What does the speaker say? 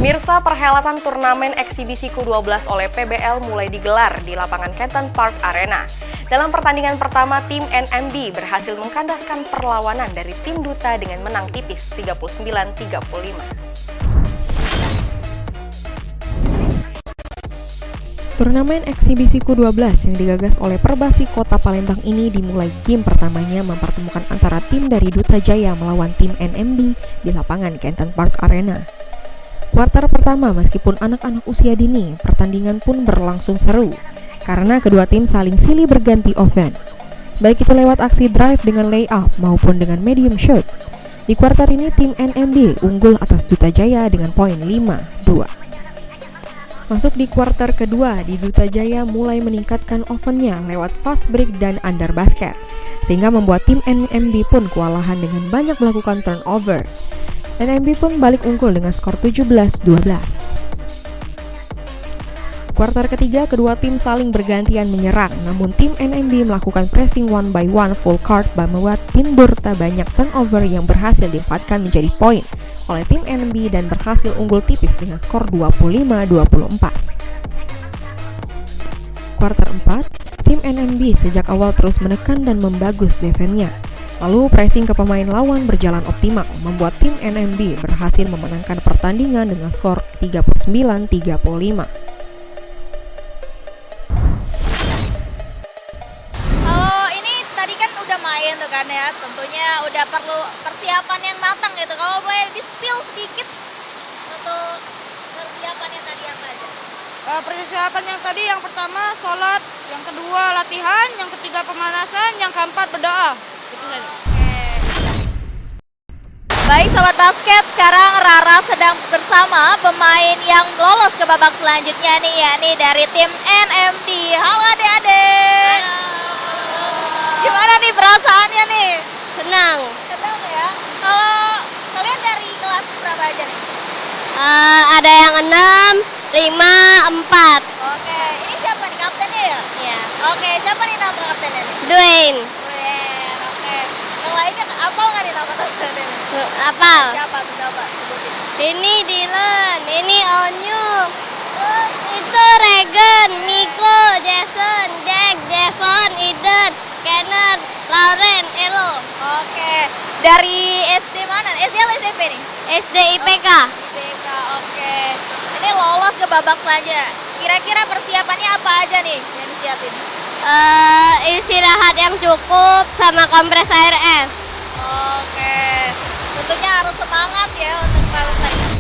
Pemirsa, perhelatan turnamen eksibisi Ku-12 oleh PBL mulai digelar di lapangan Canton Park Arena. Dalam pertandingan pertama, tim NMB berhasil mengkandaskan perlawanan dari tim Duta dengan menang tipis 39-35. Turnamen eksibisi Ku-12 yang digagas oleh Perbasi Kota Palembang ini dimulai game pertamanya mempertemukan antara tim dari Duta Jaya melawan tim NMB di lapangan Canton Park Arena. Kuarter pertama, meskipun anak-anak usia dini, pertandingan pun berlangsung seru karena kedua tim saling silih berganti offense, baik itu lewat aksi drive dengan layup maupun dengan medium shot. Di kuarter ini tim NMB unggul atas Duta Jaya dengan poin 5-2. Masuk di kuarter kedua, di Duta Jaya mulai meningkatkan offense-nya lewat fast break dan under basket, sehingga membuat tim NMB pun kewalahan dengan banyak melakukan turnover. NMB pun balik unggul dengan skor 17-12. Kuarter ketiga, kedua tim saling bergantian menyerang, namun tim NMB melakukan pressing one by one full court membuat tim Duta banyak turnover yang berhasil diempatkan menjadi poin oleh tim NMB dan berhasil unggul tipis dengan skor 25-24. Kuarter 4, tim NMB sejak awal terus menekan dan membagus defense-nya. Lalu pressing ke pemain lawan berjalan optimal, membuat tim NMB berhasil memenangkan pertandingan dengan skor 39-35. Kalau ini tadi kan udah main tuh kan ya, tentunya udah perlu persiapan yang matang gitu. Kalau boleh di-spill sedikit untuk persiapannya tadi apa aja? Persiapan yang tadi, yang pertama sholat, yang kedua latihan, yang ketiga pemanasan, yang keempat berdoa. Itu saja. Baik Sobat Basket, sekarang Rara sedang bersama pemain yang lolos ke babak selanjutnya nih, yakni dari tim NMB. Halo adik-adik. Gimana nih perasaannya nih? Senang. Senang ya. Kalau kalian dari kelas berapa aja nih? Ada yang 6, 5, 4. Oke, ini siapa nih kaptennya ya? Ya. Oke, siapa nih nama kaptennya nih? Dwayne. Oke. Yang lainnya apa nggak nih nama kaptennya? Apa? Siapa tuh, coba sebutin. Ini Dylan, ini Onyu. Itu Regan, Miko, Jason, Jack, Devon, Eden, Kenneth, Lauren, Elo. Oke, dari SD mana? SD atau SMP nih? SD IPK. IPK, oke. Ini lolos ke babak selanjutnya. Kira-kira persiapannya apa aja nih yang disiapin? Istirahat yang cukup sama kompres air es. Oke, tentunya harus semangat ya untuk babak selanjutnya.